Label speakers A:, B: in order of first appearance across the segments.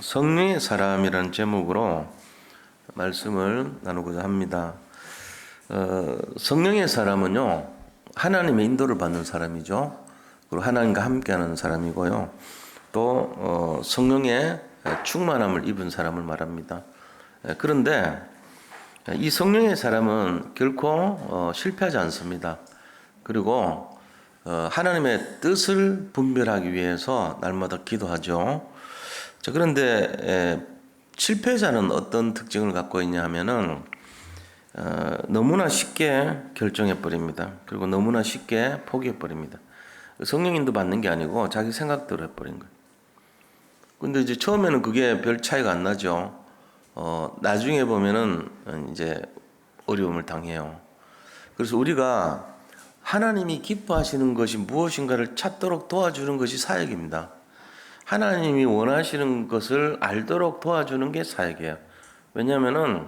A: 성령의 사람이라는 제목으로 말씀을 나누고자 합니다. 성령의 사람은요, 하나님의 인도를 받는 사람이죠. 그리고 하나님과 함께하는 사람이고요. 또 성령의 충만함을 입은 사람을 말합니다. 그런데 이 성령의 사람은 결코 실패하지 않습니다. 그리고 하나님의 뜻을 분별하기 위해서 날마다 기도하죠. 자, 그런데 실패자는 어떤 특징을 갖고 있냐 하면은 너무나 쉽게 결정해 버립니다. 그리고 너무나 쉽게 포기해 버립니다. 성령인도 받는 게 아니고 자기 생각대로 해버린 거예요. 근데 이제 처음에는 그게 별 차이가 안 나죠. 나중에 보면은 이제 어려움을 당해요. 그래서 우리가 하나님이 기뻐하시는 것이 무엇인가를 찾도록 도와주는 것이 사역입니다. 하나님이 원하시는 것을 알도록 도와주는 게 사역이에요. 왜냐하면은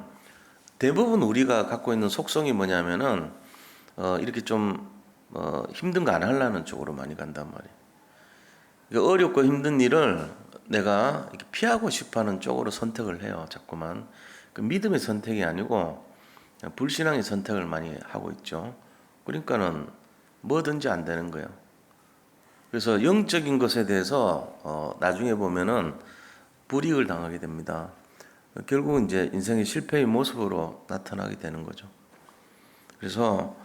A: 대부분 우리가 갖고 있는 속성이 뭐냐면은 이렇게 좀 힘든 거 안 하려는 쪽으로 많이 간단 말이에요. 어렵고 힘든 일을 내가 이렇게 피하고 싶어하는 쪽으로 선택을 해요. 자꾸만 그 믿음의 선택이 아니고 불신앙의 선택을 많이 하고 있죠. 그러니까는 뭐든지 안 되는 거예요. 그래서 영적인 것에 대해서 나중에 보면은 불이익을 당하게 됩니다. 결국은 이제 인생의 실패의 모습으로 나타나게 되는 거죠. 그래서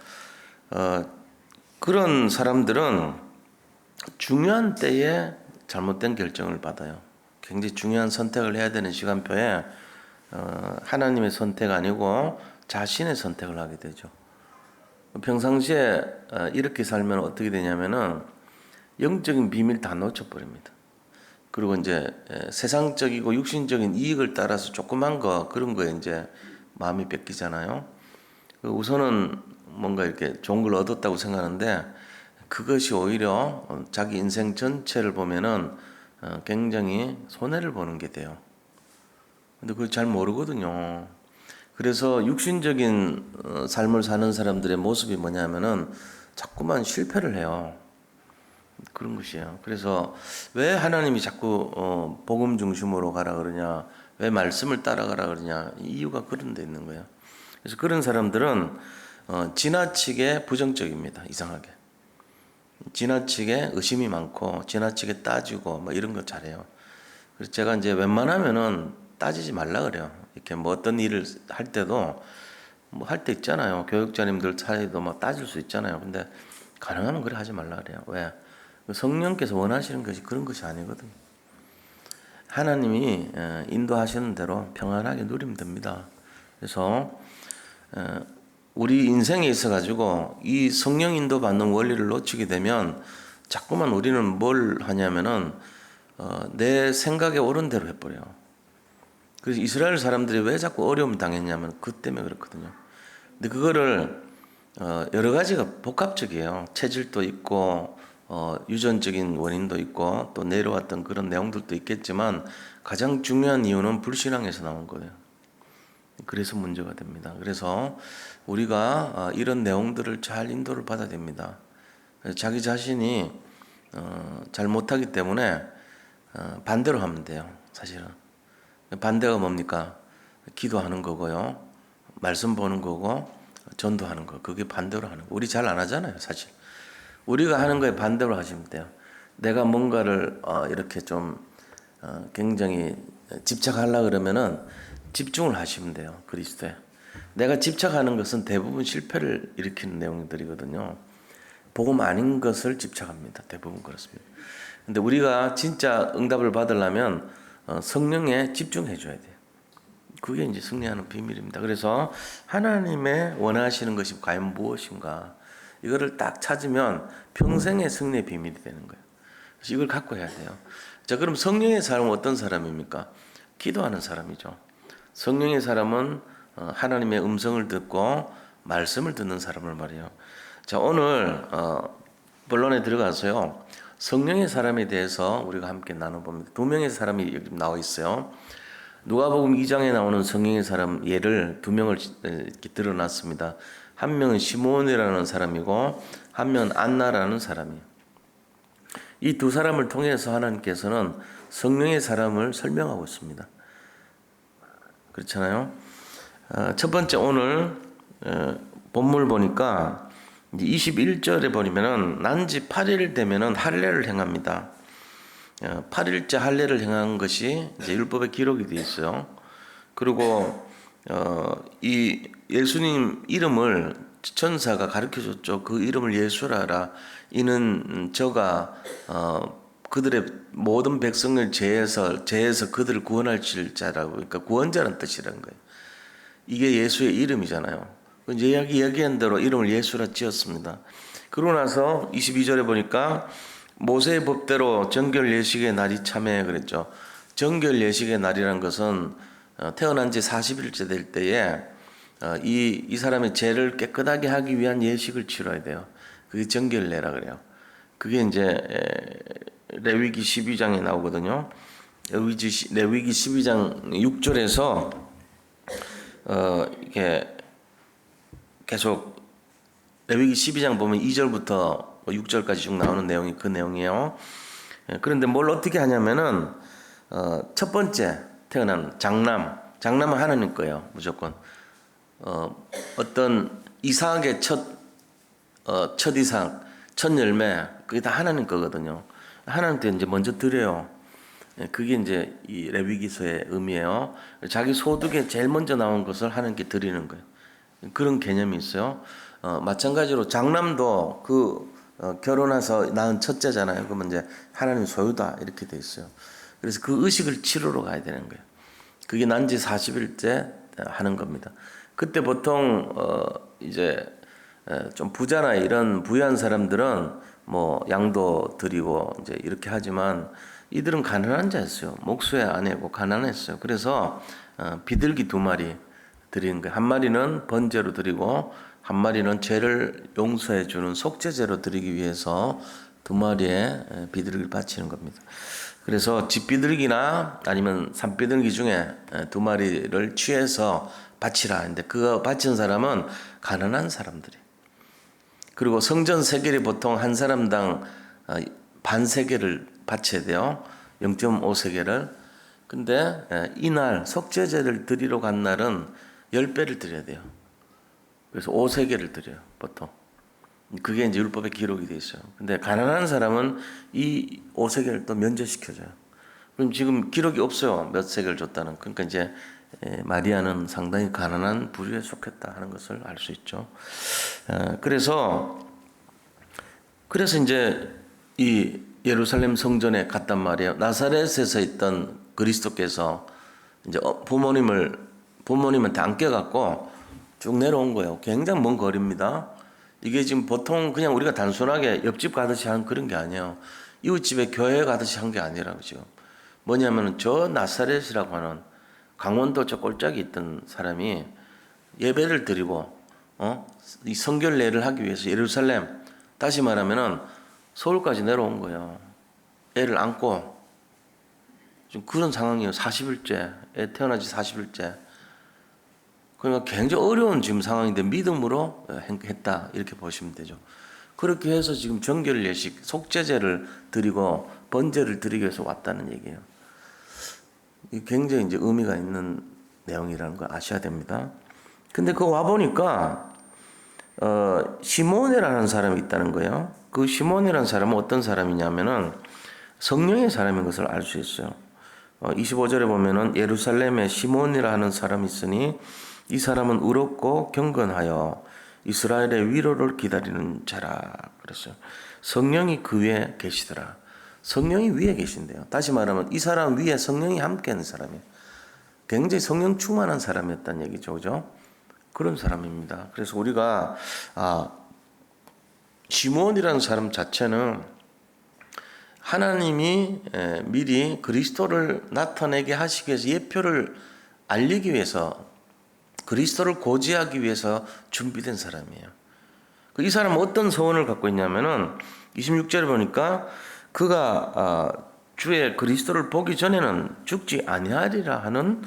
A: 그런 사람들은 중요한 때에 잘못된 결정을 받아요. 굉장히 중요한 선택을 해야 되는 시간표에 하나님의 선택 아니고 자신의 선택을 하게 되죠. 평상시에 이렇게 살면 어떻게 되냐면은 영적인 비밀 다 놓쳐버립니다. 그리고 이제 세상적이고 육신적인 이익을 따라서 조그만 거 그런 거에 이제 마음이 뺏기잖아요. 우선은 뭔가 이렇게 좋은 걸 얻었다고 생각하는데 그것이 오히려 자기 인생 전체를 보면은 굉장히 손해를 보는 게 돼요. 근데 그걸 잘 모르거든요. 그래서 육신적인 삶을 사는 사람들의 모습이 뭐냐면은 자꾸만 실패를 해요. 그런 것이에요. 그래서 왜 하나님이 자꾸 복음 중심으로 가라 그러냐, 왜 말씀을 따라가라 그러냐, 이유가 그런 데 있는 거예요. 그래서 그런 사람들은 지나치게 부정적입니다. 이상하게 지나치게 의심이 많고 지나치게 따지고 뭐 이런 거 잘해요. 그래서 제가 이제 웬만하면은 따지지 말라 그래요. 이렇게 뭐 어떤 일을 할 때도 뭐 할 때 있잖아요. 교육자님들 사이도 막 따질 수 있잖아요. 근데 가능하면 그래 하지 말라 그래요. 왜? 성령께서 원하시는 것이 그런 것이 아니거든요. 하나님이 인도하시는 대로 평안하게 누리면 됩니다. 그래서 우리 인생에 있어 가지고 이 성령 인도 받는 원리를 놓치게 되면 자꾸만 우리는 뭘 하냐면은 내 생각에 옳은 대로 해버려요. 그래서 이스라엘 사람들이 왜 자꾸 어려움 당했냐면 그 때문에 그렇거든요. 근데 그거를 여러 가지가 복합적이에요. 체질도 있고 유전적인 원인도 있고 또 내려왔던 그런 내용들도 있겠지만 가장 중요한 이유는 불신앙에서 나온 거예요. 그래서 문제가 됩니다. 그래서 우리가 이런 내용들을 잘 인도를 받아야 됩니다. 자기 자신이 잘 못하기 때문에 반대로 하면 돼요. 사실은 반대가 뭡니까? 기도하는 거고요, 말씀 보는 거고, 전도하는 거. 그게 반대로 하는 거. 우리 잘 안 하잖아요, 사실. 우리가 하는 거에 반대로 하시면 돼요. 내가 뭔가를 이렇게 좀 굉장히 집착하려고 그러면은 집중을 하시면 돼요. 그리스도에. 내가 집착하는 것은 대부분 실패를 일으키는 내용들이거든요. 복음 아닌 것을 집착합니다. 대부분 그렇습니다. 근데 우리가 진짜 응답을 받으려면 성령에 집중해 줘야 돼요. 그게 이제 승리하는 비밀입니다. 그래서 하나님의 원하시는 것이 과연 무엇인가, 이거를 딱 찾으면 평생의 승리의 비밀이 되는 거예요. 그래서 이걸 갖고 해야 돼요. 자, 그럼 성령의 사람은 어떤 사람입니까? 기도하는 사람이죠. 성령의 사람은 하나님의 음성을 듣고 말씀을 듣는 사람을 말해요. 자, 오늘 본론에 들어가서요, 성령의 사람에 대해서 우리가 함께 나눠봅니다. 두 명의 사람이 여기 나와 있어요. 누가복음 2장에 나오는 성령의 사람 예를 두 명을 이렇게 드러났습니다. 한 명은 시몬이라는 사람이고 한 명은 안나라는 사람이에요. 이 두 사람을 통해서 하나님께서는 성령의 사람을 설명하고 있습니다. 그렇잖아요. 첫 번째 오늘 본문을 보니까 이제 21절에 보면은 난지 8일 되면은 할례를 행합니다. 8일째 할례를 행한 것이 이제 율법에 기록이 되어 있어요. 그리고 이 예수님 이름을 천사가 가르쳐 줬죠. 그 이름을 예수라라. 이는 저가 그들의 모든 백성을 죄에서 그들을 구원할 자라고, 그러니까 구원자라는 뜻이라는 거예요. 이게 예수의 이름이잖아요. 이제 이야기한 대로 이름을 예수라 지었습니다. 그러고 나서 22절에 보니까 모세의 법대로 정결 예식의 날이 참해 그랬죠. 정결 예식의 날이란 것은 태어난 지 40일째 될 때에 이 사람의 죄를 깨끗하게 하기 위한 예식을 치러야 돼요. 그게 정결례라 그래요. 그게 이제 레위기 12장에 나오거든요. 레위기 12장 6절에서 이게 계속 레위기 12장 보면 2절부터 6절까지 쭉 나오는 내용이 그 내용이에요. 그런데 뭘 어떻게 하냐면은 첫 번째 태어난 장남은 하나님 거예요. 무조건 어떤 이삭의 첫 이삭, 첫 열매 그게 다 하나님 거거든요. 하나님께 이제 먼저 드려요. 그게 이제 이 레위기서의 의미예요. 자기 소득에 제일 먼저 나온 것을 하나님께 드리는 거예요. 그런 개념이 있어요. 마찬가지로 장남도 결혼해서 낳은 첫째잖아요. 그러면 이제 하나님 소유다 이렇게 돼 있어요. 그래서 그 의식을 치르러 가야 되는 거예요. 그게 난지 40일째 하는 겁니다. 그때 보통 이제 좀 부자나 이런 부유한 사람들은 뭐 양도 드리고 이제 이렇게 하지만 이들은 가난한 자였어요. 목수의 아내고 가난했어요. 그래서 비둘기 2마리 드리는 거예요. 한 마리는 번제로 드리고 한 마리는 죄를 용서해 주는 속죄제로 드리기 위해서 2마리의 비둘기를 바치는 겁니다. 그래서 집비둘기나 아니면 산비둘기 중에 2마리를 취해서 바치라 했는데 그거 바친 사람은 가난한 사람들이. 그리고 성전 세겔이 보통 한 사람당 반 세겔을 바쳐야 돼요. 0.5세겔을. 근데 이날 속죄제를 드리러 간 날은 10배를 드려야 돼요. 그래서 5세겔을 드려요, 보통. 그게 이제 율법에 기록이 돼 있어요. 근데 가난한 사람은 이 5세겔을 또 면제시켜줘요. 그럼 지금 기록이 없어요. 몇 세겔 줬다는. 그러니까 이제 마리아는 상당히 가난한 부류에 속했다 하는 것을 알 수 있죠. 그래서 이제 이 예루살렘 성전에 갔단 말이에요. 나사렛에서 있던 그리스도께서 이제 부모님한테 안겨갖고 쭉 내려온 거예요. 굉장히 먼 거리입니다. 이게 지금 보통 그냥 우리가 단순하게 옆집 가듯이 한 그런 게 아니에요. 이웃집에 교회 가듯이 한 게 아니라고 지금. 뭐냐면은 저 나사렛이라고 하는 강원도 저 꼴짝이 있던 사람이 예배를 드리고 이 성결례를 하기 위해서 예루살렘, 다시 말하면은 서울까지 내려온 거예요. 애를 안고 지금 그런 상황이에요. 40일째, 애 태어나지 40일째. 그러니까 굉장히 어려운 지금 상황인데 믿음으로 했다 이렇게 보시면 되죠. 그렇게 해서 지금 정결 예식, 속죄제를 드리고 번제를 드리기 위해서 왔다는 얘기예요. 이게 굉장히 이제 의미가 있는 내용이라는 걸 아셔야 됩니다. 근데 그 와 보니까 시몬이라는 사람이 있다는 거예요. 그 시몬이라는 사람은 어떤 사람이냐면은 성령의 사람인 것을 알 수 있어요. 25절에 보면은 예루살렘에 시몬이라 하는 사람이 있으니 이 사람은 의롭고 경건하여 이스라엘의 위로를 기다리는 자라 그랬어요. 성령이 그 위에 계시더라. 성령이 위에 계신대요. 다시 말하면 이 사람 위에 성령이 함께하는 사람이에요. 굉장히 성령 충만한 사람이었다는 얘기죠, 그죠? 그런 사람입니다. 그래서 우리가 시몬이라는 사람 자체는 하나님이 미리 그리스도를 나타내게 하시기 위해서 예표를 알리기 위해서 그리스도를 고지하기 위해서 준비된 사람이에요. 이 사람은 어떤 소원을 갖고 있냐면은 26절에 보니까 그가 주의 그리스도를 보기 전에는 죽지 아니하리라 하는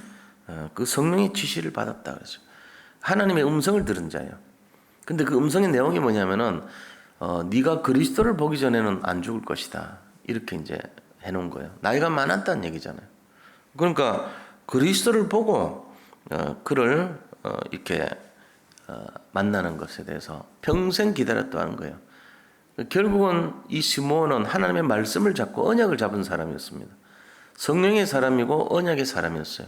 A: 그 성령의 지시를 받았다 그랬어요. 하나님의 음성을 들은 자예요. 근데 그 음성의 내용이 뭐냐면은 네가 그리스도를 보기 전에는 안 죽을 것이다. 이렇게 이제 해놓은 거예요. 나이가 많았다는 얘기잖아요. 그러니까 그리스도를 보고 그를 이렇게 만나는 것에 대해서 평생 기다렸다는 거예요. 결국은 이 시므온은 하나님의 말씀을 잡고 언약을 잡은 사람이었습니다. 성령의 사람이고 언약의 사람이었어요.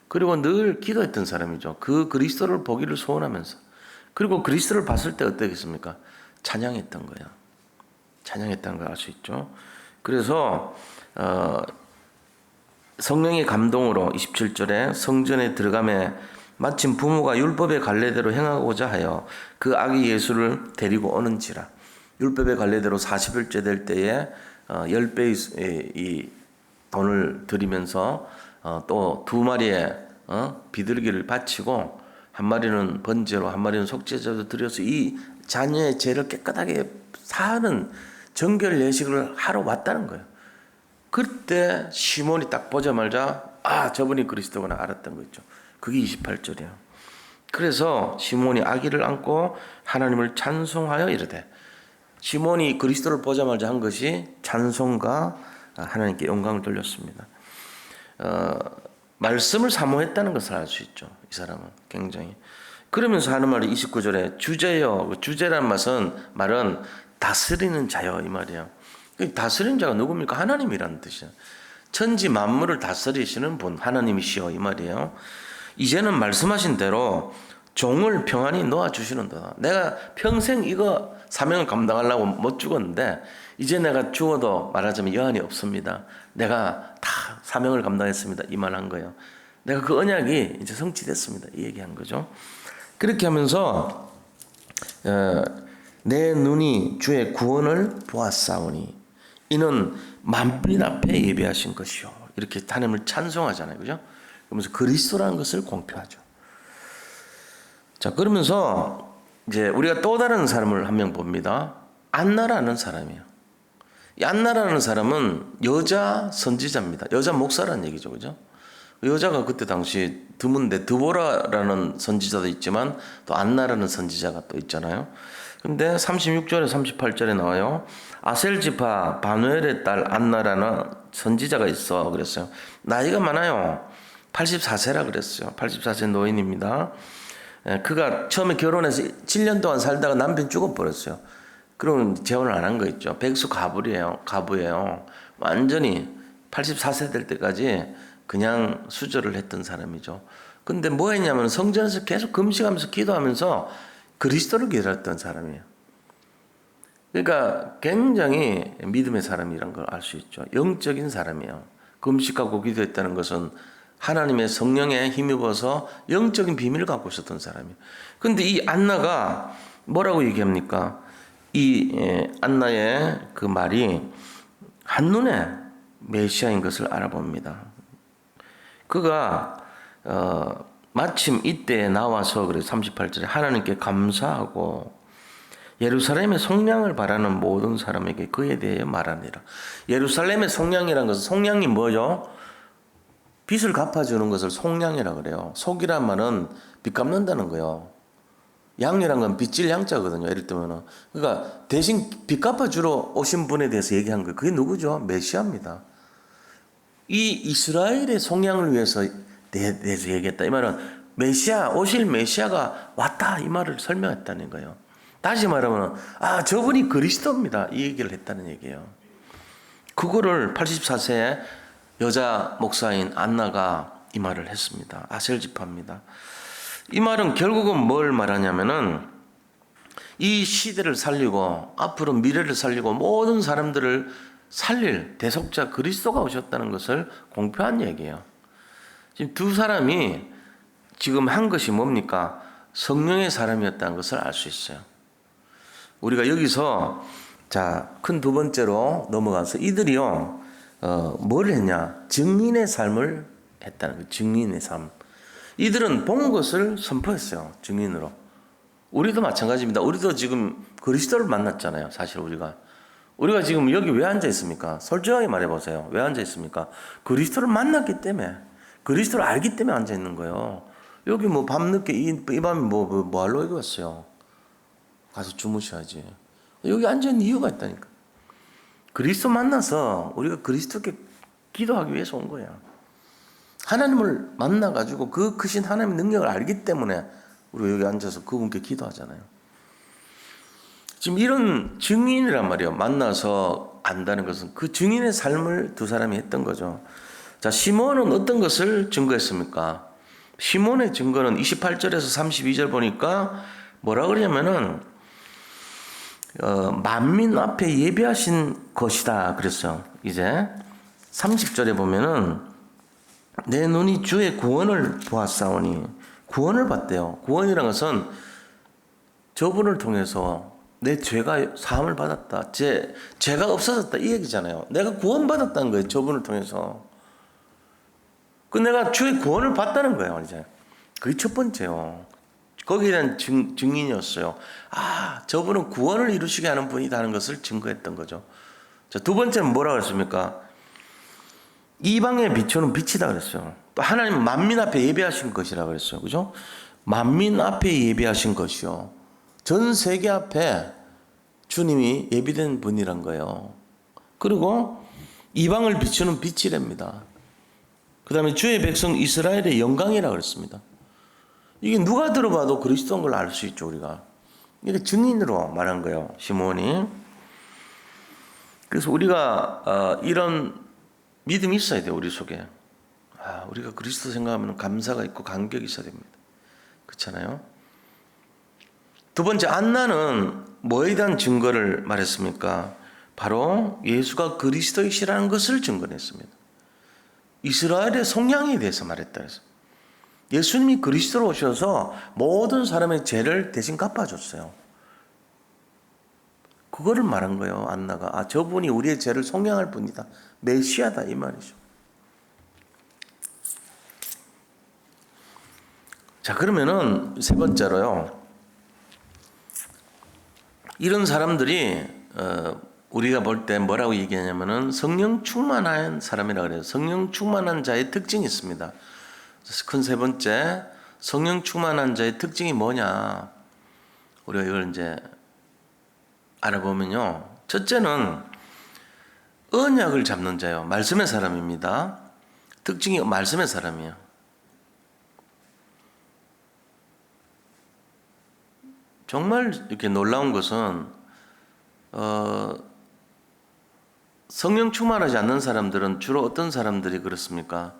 A: 그리고 늘 기도했던 사람이죠. 그 그리스도를 보기를 소원하면서. 그리고 그리스도를 봤을 때 어떻겠습니까? 찬양했던 거예요. 찬양했다는 걸 알 수 있죠. 그래서 성령의 감동으로 27절에 성전에 들어가매 마침 부모가 율법의 관례대로 행하고자 하여 그 아기 예수를 데리고 오는지라. 율법의 관례대로 40일째 될 때에 10배의 이 돈을 드리면서 또 2마리의 비둘기를 바치고 1마리는 번제로 1마리는 속죄제로 드려서 이 자녀의 죄를 깨끗하게 사하는 정결 예식을 하러 왔다는 거예요. 그때 시몬이 딱 보자마자 저분이 그리스도구나 알았던 거 있죠. 그게 28절이에요. 그래서 시몬이 아기를 안고 하나님을 찬송하여 이르되, 시몬이 그리스도를 보자마자 한 것이 찬송과 하나님께 영광을 돌렸습니다. 말씀을 사모했다는 것을 알 수 있죠. 이 사람은 굉장히. 그러면서 하는 말이 29절에 주제요. 주제란 말은 다스리는 자요 이 말이에요. 다스리는 자가 누굽니까? 하나님이라는 뜻이에요. 천지 만물을 다스리시는 분 하나님이시여 이 말이에요. 이제는 말씀하신 대로 종을 평안히 놓아주시는도다. 내가 평생 이거 사명을 감당하려고 못 죽었는데 이제 내가 죽어도 말하자면 여한이 없습니다. 내가 다 사명을 감당했습니다. 이 말 한 거예요. 내가 그 언약이 이제 성취됐습니다. 이 얘기한 거죠. 그렇게 하면서 내 눈이 주의 구원을 보았사오니 이는 만민 앞에 예배하신 것이요. 이렇게 하나님을 찬송하잖아요. 그죠? 그러면서 그리스도라는 것을 공표하죠. 자, 그러면서 이제 우리가 또 다른 사람을 한 명 봅니다. 안나라는 사람이에요. 이 안나라는 사람은 여자 선지자입니다. 여자 목사라는 얘기죠. 그죠? 여자가 그때 당시 드문데 드보라라는 선지자도 있지만 또 안나라는 선지자가 또 있잖아요. 근데 36절에 38절에 나와요. 아셀 지파 바누엘의 딸 안나라는 선지자가 있어 그랬어요. 나이가 많아요. 84세라 그랬어요. 84세 노인입니다. 그가 처음에 결혼해서 7년 동안 살다가 남편 죽어버렸어요. 그러면 재혼을 안 한 거 있죠. 백수 가부예요. 완전히 84세 될 때까지 그냥 수절을 했던 사람이죠. 근데 뭐 했냐면 성전에서 계속 금식하면서 기도하면서 그리스도를 기다렸던 사람이에요. 그러니까 굉장히 믿음의 사람이란 걸 알 수 있죠. 영적인 사람이에요. 금식하고 기도했다는 것은 하나님의 성령에 힘입어서 영적인 비밀을 갖고 있었던 사람이에요. 근데 이 안나가 뭐라고 얘기합니까? 이 안나의 그 말이 한눈에 메시아인 것을 알아봅니다. 그가 마침 이때에 나와서 그래 38절에 하나님께 감사하고 예루살렘의 속량을 바라는 모든 사람에게 그에 대해 말하니라. 예루살렘의 속량이라는 것은 속량이 뭐죠? 빚을 갚아주는 것을 속량이라 그래요. 속이란 말은 빚 갚는다는 거예요. 양이란 건 빚질 양자거든요. 예를 들면은 그러니까 대신 빚 갚아주러 오신 분에 대해서 얘기한 거예요. 그게 누구죠? 메시아입니다. 이 이스라엘의 속량을 위해서 대해서 얘기했다. 이 말은 오실 메시아가 왔다 이 말을 설명했다는 거예요. 다시 말하면 저분이 그리스도입니다. 이 얘기를 했다는 얘기예요. 그거를 84세의 여자 목사인 안나가 이 말을 했습니다. 아셀 지파입니다. 이 말은 결국은 뭘 말하냐면은 이 시대를 살리고 앞으로 미래를 살리고 모든 사람들을 살릴 대속자 그리스도가 오셨다는 것을 공표한 얘기예요. 지금 두 사람이 지금 한 것이 뭡니까? 성령의 사람이었다는 것을 알 수 있어요. 우리가 여기서 큰 두 번째로 넘어가서 이들이요 뭘 했냐? 증인의 삶을 했다는 거예요. 증인의 삶. 이들은 본 것을 선포했어요. 증인으로. 우리도 마찬가지입니다. 우리도 지금 그리스도를 만났잖아요. 사실 우리가 지금 여기 왜 앉아 있습니까? 솔직하게 말해보세요. 왜 앉아 있습니까? 그리스도를 만났기 때문에, 그리스도를 알기 때문에 앉아 있는 거예요. 여기 뭐 밤늦게 이 밤에 뭐 하러 여기 왔어요? 가서 주무셔야지. 여기 앉아 있는 이유가 있다니까. 그리스도 만나서 우리가 그리스도께 기도하기 위해서 온 거야. 하나님을 만나가지고 그 크신 하나님의 능력을 알기 때문에 우리가 여기 앉아서 그분께 기도하잖아요. 지금 이런 증인이란 말이에요. 만나서 안다는 것은 그 증인의 삶을 두 사람이 했던 거죠. 자, 시몬은 어떤 것을 증거했습니까? 시몬의 증거는 28절에서 32절 보니까 뭐라 그러냐면은 만민 앞에 예비하신 것이다 그랬어요. 이제 30절에 보면은 내 눈이 주의 구원을 보았사오니, 구원을 봤대요. 구원이라는 것은 저분을 통해서 내 죄가 사함을 받았다, 죄가 없어졌다 이 얘기잖아요. 내가 구원받았다는 거예요. 저분을 통해서. 내가 주의 구원을 봤다는 거예요. 이제 그게 첫 번째요. 거기에 대한 증인이었어요. 저분은 구원을 이루시게 하는 분이라는 것을 증거했던 거죠. 자, 두 번째는 뭐라고 했습니까? 이방에 비추는 빛이다 그랬어요. 또 하나님은 만민 앞에 예배하신 것이라고 그랬어요. 그죠? 만민 앞에 예배하신 것이요. 전 세계 앞에 주님이 예비된 분이란 거예요. 그리고 이방을 비추는 빛이랍니다. 그 다음에 주의 백성 이스라엘의 영광이라고 그랬습니다. 이게 누가 들어봐도 그리스도인 걸 알 수 있죠, 우리가. 이게 증인으로 말한 거예요, 시몬이. 그래서 우리가 이런 믿음이 있어야 돼요, 우리 속에. 우리가 그리스도 생각하면 감사가 있고 감격이 있어야 됩니다. 그렇잖아요? 두 번째, 안나는 뭐에 대한 증거를 말했습니까? 바로 예수가 그리스도이시라는 것을 증거했습니다. 이스라엘의 성향에 대해서 말했다 해서. 예수님이 그리스도로 오셔서 모든 사람의 죄를 대신 갚아줬어요. 그거를 말한 거예요, 안나가. 저분이 우리의 죄를 속량할 분이다. 메시아다 이 말이죠. 자, 그러면은 세 번째로요. 이런 사람들이 우리가 볼 때 뭐라고 얘기하냐면은 성령 충만한 사람이라고 그래요. 성령 충만한 자의 특징이 있습니다. 큰 세 번째, 성령 충만한 자의 특징이 뭐냐? 우리가 이걸 이제 알아보면요. 첫째는 언약을 잡는 자예요. 말씀의 사람입니다. 특징이 말씀의 사람이에요. 정말 이렇게 놀라운 것은 성령 충만하지 않는 사람들은 주로 어떤 사람들이 그렇습니까?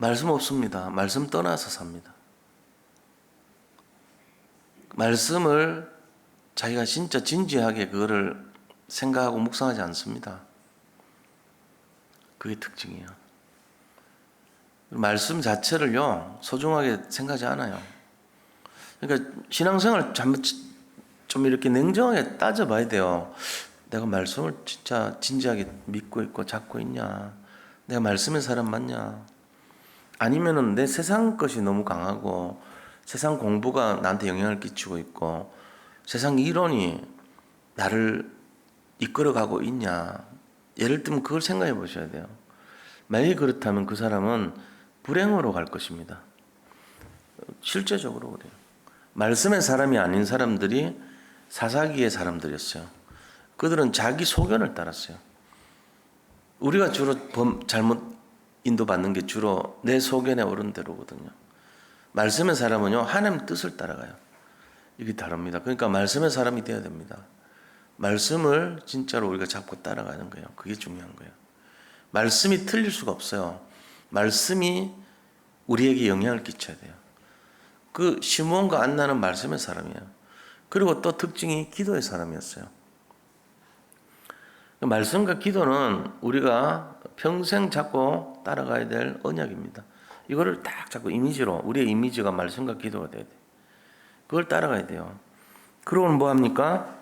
A: 말씀 없습니다. 말씀 떠나서 삽니다. 말씀을 자기가 진짜 진지하게 그거를 생각하고 묵상하지 않습니다. 그게 특징이에요. 말씀 자체를요, 소중하게 생각하지 않아요. 그러니까 신앙생활 좀 이렇게 냉정하게 따져봐야 돼요. 내가 말씀을 진짜 진지하게 믿고 있고 잡고 있냐? 내가 말씀의 사람 맞냐? 아니면은 내 세상 것이 너무 강하고 세상 공부가 나한테 영향을 끼치고 있고 세상 이론이 나를 이끌어가고 있냐? 예를 들면 그걸 생각해 보셔야 돼요. 만약에 그렇다면 그 사람은 불행으로 갈 것입니다. 실제적으로 그래요. 말씀의 사람이 아닌 사람들이 사사기의 사람들이었어요. 그들은 자기 소견을 따랐어요. 우리가 주로 잘못 인도받는 게 주로 내 소견에 오른 대로거든요. 말씀의 사람은요, 하나님 뜻을 따라가요. 이게 다릅니다. 그러니까 말씀의 사람이 되어야 됩니다. 말씀을 진짜로 우리가 잡고 따라가는 거예요. 그게 중요한 거예요. 말씀이 틀릴 수가 없어요. 말씀이 우리에게 영향을 끼쳐야 돼요. 그 시몬과 안나는 말씀의 사람이에요. 그리고 또 특징이 기도의 사람이었어요. 말씀과 기도는 우리가 평생 잡고 따라가야 될 언약입니다. 이거를 딱 잡고 이미지로, 우리의 이미지가 말씀과 기도가 돼야 돼요. 그걸 따라가야 돼요. 그러고는 뭐 합니까?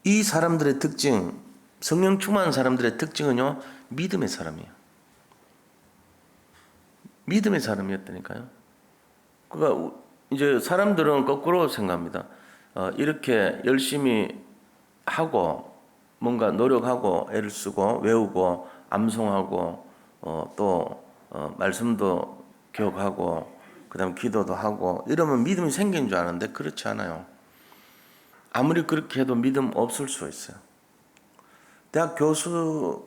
A: 이 사람들의 특징, 성령 충만한 사람들의 특징은요, 믿음의 사람이에요. 믿음의 사람이었다니까요. 그러니까 이제 사람들은 거꾸로 생각합니다. 이렇게 열심히 하고 뭔가 노력하고 애를 쓰고 외우고 암송하고 또 말씀도 기억하고 그다음 기도도 하고 이러면 믿음이 생기는 줄 아는데 그렇지 않아요. 아무리 그렇게 해도 믿음 없을 수 있어요. 대학 교수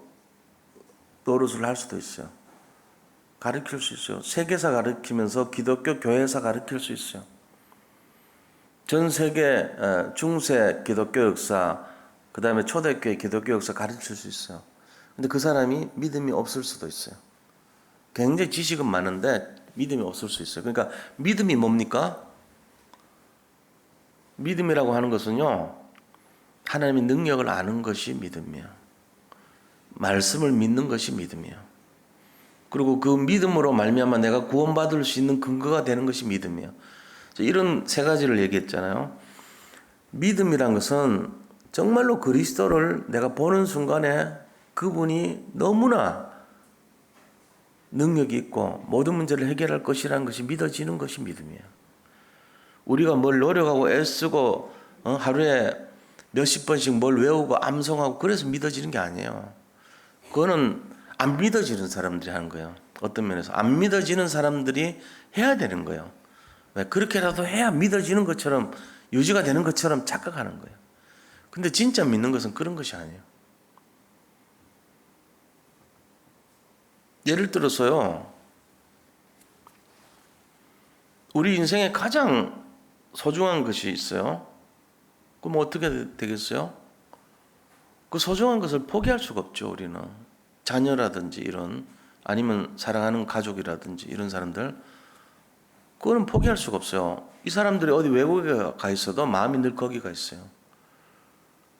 A: 노릇을 할 수도 있어요. 가르칠 수 있어요. 세계사 가르치면서 기독교 교회사 가르칠 수 있어요. 전 세계 중세 기독교 역사, 그 다음에 초대교회 기독교 역사 가르칠 수 있어요. 근데 그 사람이 믿음이 없을 수도 있어요. 굉장히 지식은 많은데 믿음이 없을 수 있어요. 그러니까 믿음이 뭡니까? 믿음이라고 하는 것은요, 하나님의 능력을 아는 것이 믿음이에요. 말씀을 믿는 것이 믿음이에요. 그리고 그 믿음으로 말미암아 내가 구원받을 수 있는 근거가 되는 것이 믿음이에요. 이런 세 가지를 얘기했잖아요. 믿음이란 것은 정말로 그리스도를 내가 보는 순간에 그분이 너무나 능력이 있고 모든 문제를 해결할 것이라는 것이 믿어지는 것이 믿음이에요. 우리가 뭘 노력하고 애쓰고 하루에 몇십 번씩 뭘 외우고 암송하고 그래서 믿어지는 게 아니에요. 그거는 안 믿어지는 사람들이 하는 거예요. 어떤 면에서 안 믿어지는 사람들이 해야 되는 거예요. 왜? 그렇게라도 해야 믿어지는 것처럼 유지가 되는 것처럼 착각하는 거예요. 근데 진짜 믿는 것은 그런 것이 아니에요. 예를 들어서요, 우리 인생에 가장 소중한 것이 있어요. 그럼 어떻게 되겠어요? 그 소중한 것을 포기할 수가 없죠. 우리는 자녀라든지 이런, 아니면 사랑하는 가족이라든지 이런 사람들, 그거는 포기할 수가 없어요. 이 사람들이 어디 외국에 가 있어도 마음이 늘 거기가 있어요.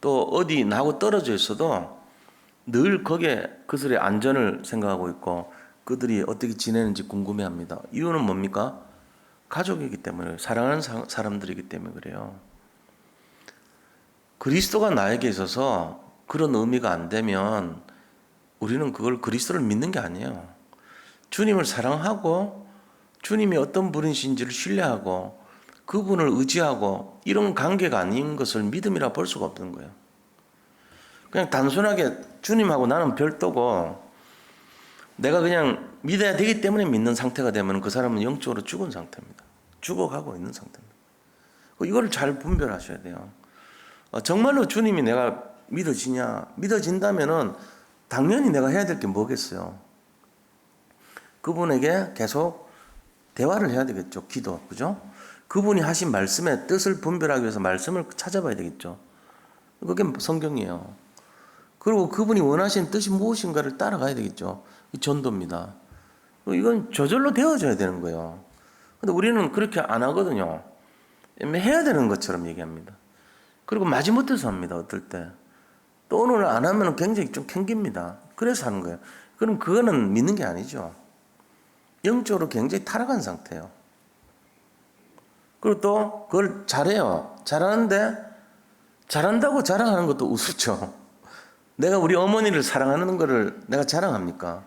A: 또 어디 나하고 떨어져 있어도 늘 거기에 그들의 안전을 생각하고 있고 그들이 어떻게 지내는지 궁금해합니다. 이유는 뭡니까? 가족이기 때문에, 사랑하는 사람들이기 때문에 그래요. 그리스도가 나에게 있어서 그런 의미가 안 되면 우리는 그걸 그리스도를 믿는 게 아니에요. 주님을 사랑하고 주님이 어떤 분이신지를 신뢰하고 그분을 의지하고 이런 관계가 아닌 것을 믿음이라 볼 수가 없는 거예요. 그냥 단순하게 주님하고 나는 별도고 내가 그냥 믿어야 되기 때문에 믿는 상태가 되면 그 사람은 영적으로 죽은 상태입니다. 죽어가고 있는 상태입니다. 이거를 잘 분별하셔야 돼요. 정말로 주님이 내가 믿어지냐? 믿어진다면은 당연히 내가 해야 될 게 뭐겠어요? 그분에게 계속 대화를 해야 되겠죠. 기도, 그죠? 그분이 하신 말씀의 뜻을 분별하기 위해서 말씀을 찾아봐야 되겠죠. 그게 성경이에요. 그리고 그분이 원하시는 뜻이 무엇인가를 따라가야 되겠죠. 이 전도입니다. 이건 저절로 되어져야 되는 거예요. 근데 우리는 그렇게 안 하거든요. 해야 되는 것처럼 얘기합니다. 그리고 마지못해서 합니다. 어떨 때. 또 오늘 안 하면 굉장히 좀 캥깁니다. 그래서 하는 거예요. 그럼 그거는 믿는 게 아니죠. 영적으로 굉장히 타락한 상태예요. 그리고 또 그걸 잘해요. 잘하는데 잘한다고 자랑하는 것도 우습죠. 내가 우리 어머니를 사랑하는 거를 내가 자랑합니까?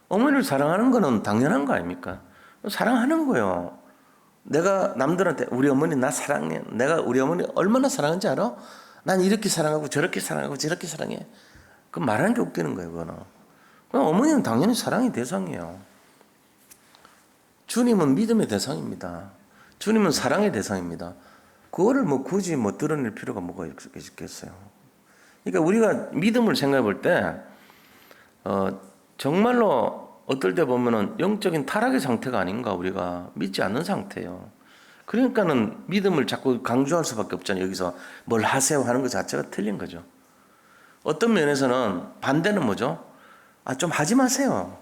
A: 어머니를 사랑하는 거는 당연한 거 아닙니까? 사랑하는 거예요. 내가 남들한테 우리 어머니 나 사랑해. 내가 우리 어머니 얼마나 사랑하는지 알아? 난 이렇게 사랑하고 저렇게 사랑하고 저렇게 사랑해. 그 말하는 게 웃기는 거예요. 그거는. 그럼 어머니는 당연히 사랑의 대상이에요. 주님은 믿음의 대상입니다. 주님은 사랑의 대상입니다. 그거를 굳이 드러낼 필요가 뭐가 있겠어요. 그러니까 우리가 믿음을 생각해 볼 때, 정말로 어떨 때 보면은 영적인 타락의 상태가 아닌가, 우리가 믿지 않는 상태예요. 그러니까는 믿음을 자꾸 강조할 수밖에 없잖아요. 여기서 뭘 하세요 하는 것 자체가 틀린 거죠. 어떤 면에서는 반대는 뭐죠? 좀 하지 마세요.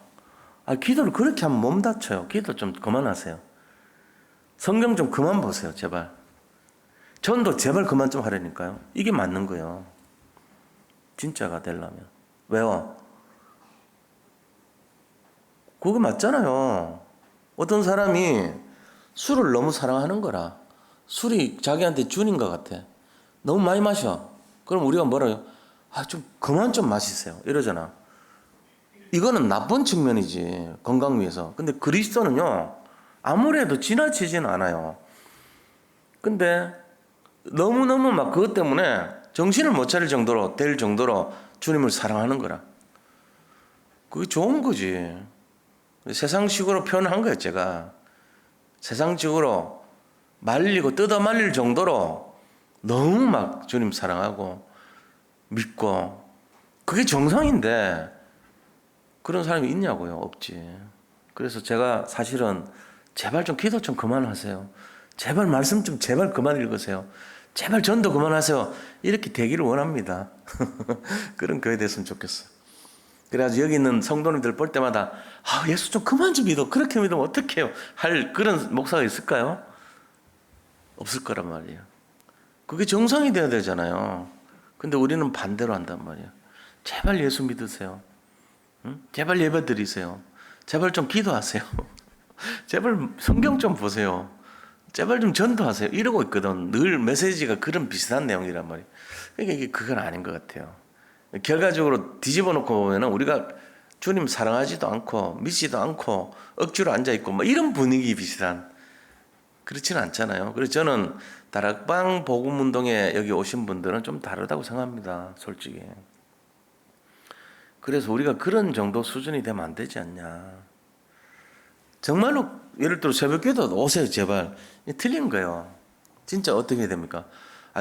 A: 기도를 그렇게 하면 몸 다쳐요. 기도 좀 그만하세요. 성경 좀 그만 보세요, 제발. 전도 제발 그만 좀 하라니까요. 이게 맞는 거예요. 진짜가 되려면. 왜요? 그거 맞잖아요. 어떤 사람이 술을 너무 사랑하는 거라. 술이 자기한테 주인것 같아. 너무 많이 마셔. 그럼 우리가 뭐라요? 좀 그만 좀 마시세요. 이러잖아. 이거는 나쁜 측면이지. 건강 위해서. 근데 그리스도는요, 아무래도 지나치지는 않아요. 근데 너무너무 막 그것 때문에 정신을 못 차릴 정도로, 될 정도로 주님을 사랑하는 거라. 그게 좋은 거지. 세상식으로 표현한 거예요, 제가. 세상식으로 말리고 뜯어 말릴 정도로 너무 막 주님 사랑하고 믿고 그게 정상인데 그런 사람이 있냐고요? 없지. 그래서 제가 사실은 제발 좀 기도 좀 그만하세요. 제발 말씀 좀 제발 그만 읽으세요. 제발 전도 그만하세요. 이렇게 되기를 원합니다. 그런 교회 됐으면 좋겠어요. 그래가지고 여기 있는 성도님들 볼 때마다 예수 좀 그만 좀 믿어. 그렇게 믿으면 어떡해요? 할 그런 목사가 있을까요? 없을 거란 말이에요. 그게 정상이 돼야 되잖아요. 근데 우리는 반대로 한단 말이에요. 제발 예수 믿으세요. 응? 제발 예배 드리세요. 제발 좀 기도하세요. 제발 성경 좀 보세요. 제발 좀 전도하세요. 이러고 있거든. 늘 메시지가 그런 비슷한 내용이란 말이에요. 그러니까 이게 그건 아닌 것 같아요. 결과적으로 뒤집어 놓고 보면은 우리가 주님 사랑하지도 않고 믿지도 않고 억지로 앉아있고 뭐 이런 분위기 비슷한 그렇지는 않잖아요. 그래서 저는 다락방 복음운동에 여기 오신 분들은 좀 다르다고 생각합니다. 솔직히. 그래서 우리가 그런 정도 수준이 되면 안 되지 않냐. 정말로 예를 들어 새벽기도 오세요 제발. 틀린 거예요. 진짜 어떻게 해야 됩니까?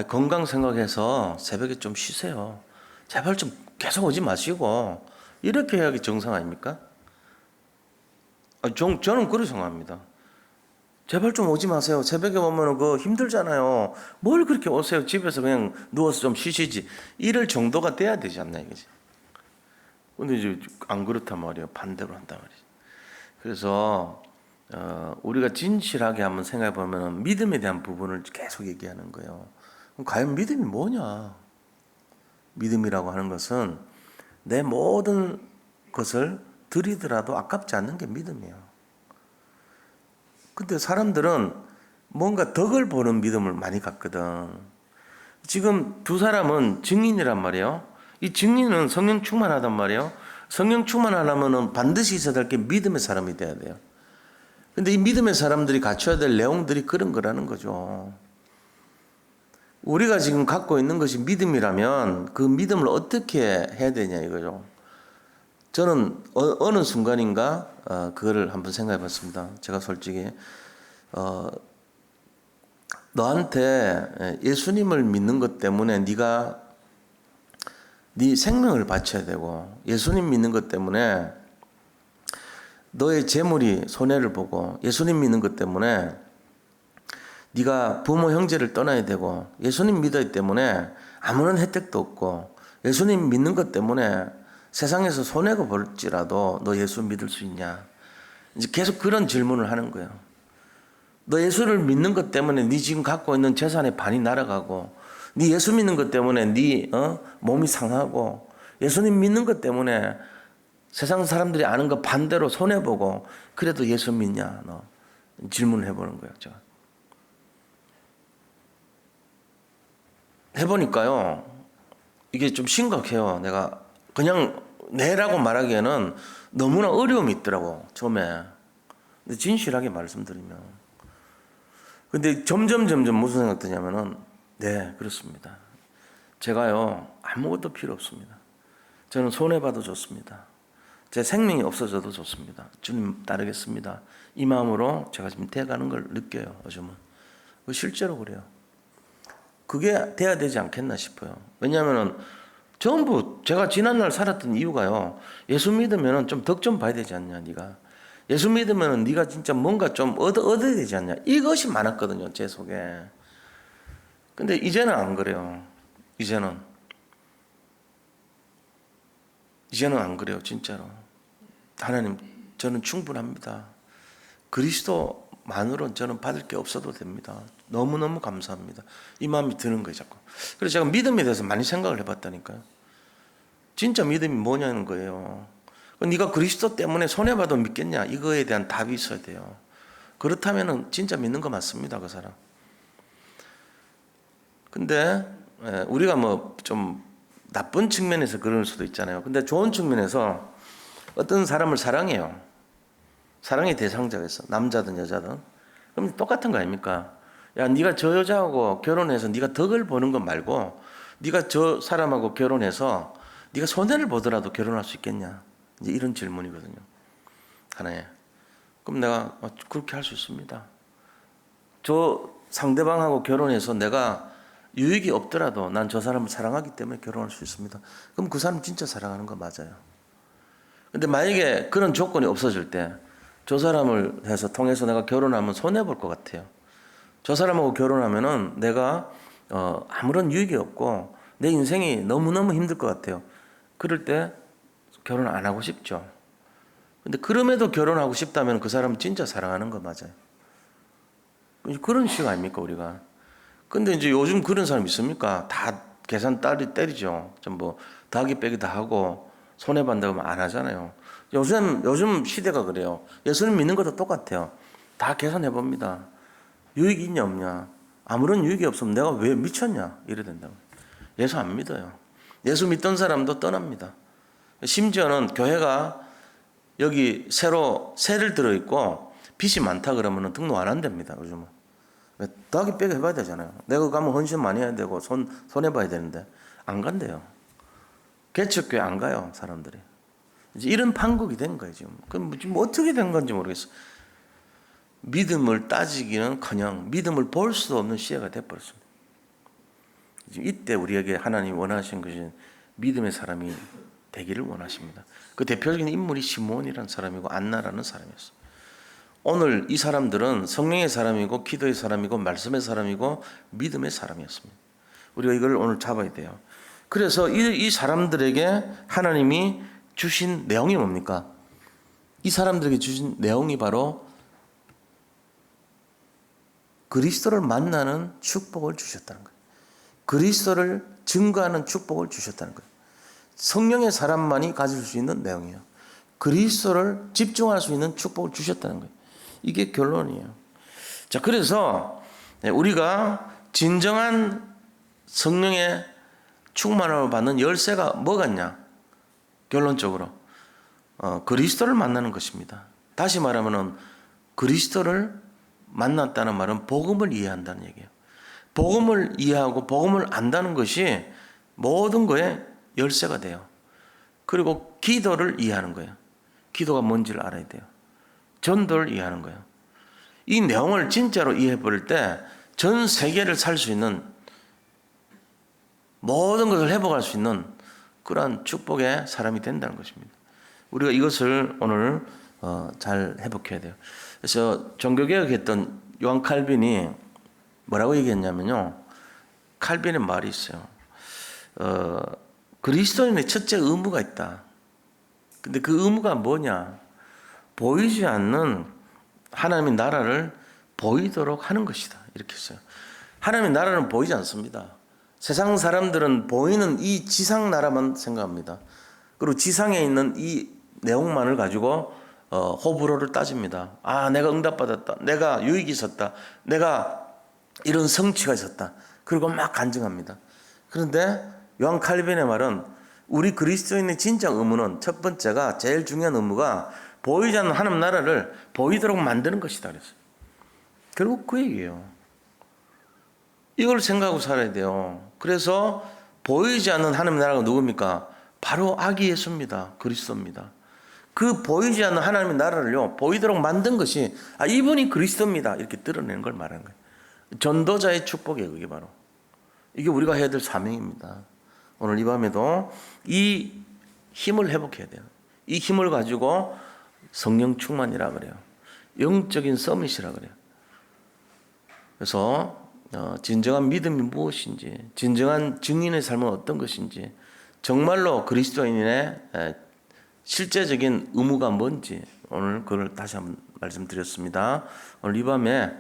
A: 건강 생각해서 새벽에 좀 쉬세요. 제발 좀 계속 오지 마시고 이렇게 해야 정상 아닙니까? 저는 그렇게 생각합니다. 제발 좀 오지 마세요. 새벽에 오면 그거 힘들잖아요. 뭘 그렇게 오세요. 집에서 그냥 누워서 좀 쉬시지. 이럴 정도가 돼야 되지 않나 이거지. 근데 이제 안 그렇단 말이에요. 반대로 한단 말이지. 그래서 우리가 진실하게 한번 생각해 보면 믿음에 대한 부분을 계속 얘기하는 거예요. 그럼 과연 믿음이 뭐냐? 믿음이라고 하는 것은 내 모든 것을 드리더라도 아깝지 않는 게 믿음이에요. 근데 사람들은 뭔가 덕을 보는 믿음을 많이 갖거든. 지금 두 사람은 증인이란 말이에요. 이 증인은 성령 충만하단 말이에요. 성령 충만하려면 반드시 있어야 될 게 믿음의 사람이 돼야 돼요. 근데 이 믿음의 사람들이 갖춰야 될 내용들이 그런 거라는 거죠. 우리가 지금 갖고 있는 것이 믿음이라면 그 믿음을 어떻게 해야 되냐 이거죠. 저는 어느 순간인가 그거를 한번 생각해 봤습니다. 제가 솔직히 너한테 예수님을 믿는 것 때문에 네가 네 생명을 바쳐야 되고 예수님 믿는 것 때문에 너의 재물이 손해를 보고 예수님 믿는 것 때문에 네가 부모 형제를 떠나야 되고 예수님 믿었기 때문에 아무런 혜택도 없고 예수님 믿는 것 때문에 세상에서 손해가 볼지라도 너 예수 믿을 수 있냐? 이제 계속 그런 질문을 하는 거예요. 너 예수를 믿는 것 때문에 네 지금 갖고 있는 재산의 반이 날아가고 네 예수 믿는 것 때문에 네 몸이 상하고 예수님 믿는 것 때문에 세상 사람들이 아는 거 반대로 손해보고 그래도 예수 믿냐? 너 질문을 해보는 거예요. 제가. 해보니까요. 이게 좀 심각해요. 내가 그냥 네라고 말하기에는 너무나 어려움이 있더라고. 처음에. 근데 진실하게 말씀드리면. 근데 점점 무슨 생각 드냐면은 네 그렇습니다. 제가요 아무것도 필요 없습니다. 저는 손해봐도 좋습니다. 제 생명이 없어져도 좋습니다. 주님 따르겠습니다. 이 마음으로 제가 지금 돼가는 걸 느껴요. 요즘은. 실제로 그래요. 그게 돼야 되지 않겠나 싶어요. 왜냐하면 전부 제가 지난날 살았던 이유가요. 예수 믿으면 좀 덕 좀 봐야 되지 않냐 네가. 예수 믿으면 네가 진짜 뭔가 좀 얻어야 되지 않냐. 이것이 많았거든요. 제 속에. 근데 이제는 안 그래요. 이제는 안 그래요. 진짜로. 하나님 저는 충분합니다. 그리스도만으로는 저는 받을 게 없어도 됩니다. 너무너무 감사합니다. 이 마음이 드는 거예요. 자꾸. 그래서 제가 믿음에 대해서 많이 생각을 해봤다니까요. 진짜 믿음이 뭐냐는 거예요. 네가 그리스도 때문에 손해봐도 믿겠냐? 이거에 대한 답이 있어야 돼요. 그렇다면 진짜 믿는 거 맞습니다. 그 사람. 근데 우리가 뭐 좀 나쁜 측면에서 그럴 수도 있잖아요. 근데 좋은 측면에서 어떤 사람을 사랑해요. 사랑의 대상자겠어. 남자든 여자든. 그럼 똑같은 거 아닙니까? 야, 네가 저 여자하고 결혼해서 네가 덕을 보는 것 말고 네가 저 사람하고 결혼해서 네가 손해를 보더라도 결혼할 수 있겠냐? 이제 이런 질문이거든요. 하나에. 그럼 내가 그렇게 할 수 있습니다. 저 상대방하고 결혼해서 내가 유익이 없더라도 난 저 사람을 사랑하기 때문에 결혼할 수 있습니다. 그럼 그 사람 진짜 사랑하는 거 맞아요. 근데 만약에 그런 조건이 없어질 때 저 사람을 통해서 내가 결혼하면 손해볼 것 같아요. 저 사람하고 결혼하면은 내가 아무런 유익이 없고 내 인생이 너무너무 힘들 것 같아요. 그럴 때 결혼 안 하고 싶죠. 근데 그럼에도 결혼하고 싶다면 그 사람은 진짜 사랑하는 거 맞아요. 그런 식 아닙니까 우리가. 근데 이제 요즘 그런 사람 있습니까? 다 계산 때리죠. 좀 뭐 더하기 빼기 다 하고 손해본다고 하면 안 하잖아요. 요즘 시대가 그래요. 예수님 믿는 것도 똑같아요. 다 계산해 봅니다. 유익이 있냐 없냐. 아무런 유익이 없으면 내가 왜 미쳤냐 이래 된다고. 예수 안 믿어요. 예수 믿던 사람도 떠납니다. 심지어는 교회가 여기 새로 세를 들어 있고 빚이 많다 그러면 등록 안 한답니다. 요즘은. 더하기 빼기 해봐야 되잖아요. 내가 가면 헌신 많이 해야 되고 손해봐야 되는데 안 간대요. 개척교회 안 가요 사람들이. 이제 이런 판국이 된 거예요 지금. 그럼 지금 어떻게 된 건지 모르겠어. 믿음을 따지기는커녕 믿음을 볼 수 없는 시대가 돼버렸습니다. 이때 우리에게 하나님 원하신 것이 믿음의 사람이 되기를 원하십니다. 그 대표적인 인물이 시므온이라는 사람이고 안나라는 사람이었어요. 오늘 이 사람들은 성령의 사람이고 기도의 사람이고 말씀의 사람이고 믿음의 사람이었습니다. 우리가 이걸 오늘 잡아야 돼요. 그래서 이 사람들에게 하나님이 주신 내용이 뭡니까? 이 사람들에게 주신 내용이 바로 그리스도를 만나는 축복을 주셨다는 거예요. 그리스도를 증거하는 축복을 주셨다는 거예요. 성령의 사람만이 가질 수 있는 내용이에요. 그리스도를 집중할 수 있는 축복을 주셨다는 거예요. 이게 결론이에요. 자, 그래서 우리가 진정한 성령의 충만함을 받는 열쇠가 뭐겠냐? 결론적으로 그리스도를 만나는 것입니다. 다시 말하면 그리스도를 만났다는 말은 복음을 이해한다는 얘기예요. 복음을 이해하고 복음을 안다는 것이 모든 거에 열쇠가 돼요. 그리고 기도를 이해하는 거예요. 기도가 뭔지를 알아야 돼요. 전도를 이해하는 거예요. 이 내용을 진짜로 이해해 볼 때 전 세계를 살 수 있는 모든 것을 회복할 수 있는 그러한 축복의 사람이 된다는 것입니다. 우리가 이것을 오늘 잘 회복해야 돼요. 그래서 종교개혁했던 요한 칼빈이 뭐라고 얘기했냐면요. 칼빈의 말이 있어요. 그리스도인의 첫째 의무가 있다. 근데 그 의무가 뭐냐? 보이지 않는 하나님의 나라를 보이도록 하는 것이다. 이렇게 했어요. 하나님의 나라는 보이지 않습니다. 세상 사람들은 보이는 이 지상 나라만 생각합니다. 그리고 지상에 있는 이 내용만을 가지고 호불호를 따집니다. 아, 내가 응답받았다. 내가 유익이 있었다. 내가 이런 성취가 있었다. 그리고 막 간증합니다. 그런데 요한 칼빈의 말은 우리 그리스도인의 진짜 의무는 첫 번째가 제일 중요한 의무가 보이지 않는 하나님 나라를 보이도록 만드는 것이다 그랬어요. 결국 그 얘기예요. 이걸 생각하고 살아야 돼요. 그래서 보이지 않는 하나님 나라가 누굽니까? 바로 아기 예수입니다. 그리스도입니다. 그 보이지 않는 하나님의 나라를요 보이도록 만든 것이 이분이 그리스도입니다. 이렇게 드러내는 걸 말하는 거예요. 전도자의 축복이에요. 그게 바로. 이게 우리가 해야 될 사명입니다. 오늘 이 밤에도 이 힘을 회복해야 돼요. 이 힘을 가지고 성령 충만이라 그래요. 영적인 서밋이라 그래요. 그래서 진정한 믿음이 무엇인지, 진정한 증인의 삶은 어떤 것인지, 정말로 그리스도인의 실제적인 의무가 뭔지 오늘 그걸 다시 한번 말씀드렸습니다. 오늘 이 밤에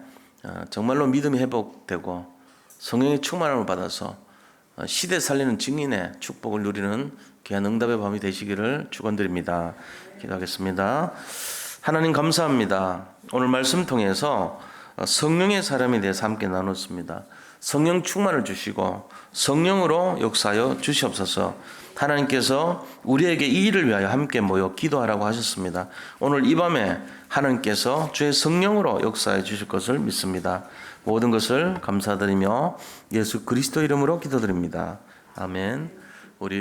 A: 정말로 믿음이 회복되고 성령의 충만함을 받아서 시대 살리는 증인의 축복을 누리는 귀한 응답의 밤이 되시기를 축원드립니다. 기도하겠습니다. 하나님 감사합니다. 오늘 말씀 통해서 성령의 사람에 대해서 함께 나눴습니다. 성령 충만을 주시고 성령으로 역사하여 주시옵소서. 하나님께서 우리에게 이 일을 위하여 함께 모여 기도하라고 하셨습니다. 오늘 이 밤에 하나님께서 주의 성령으로 역사해 주실 것을 믿습니다. 모든 것을 감사드리며 예수 그리스도 이름으로 기도드립니다. 아멘.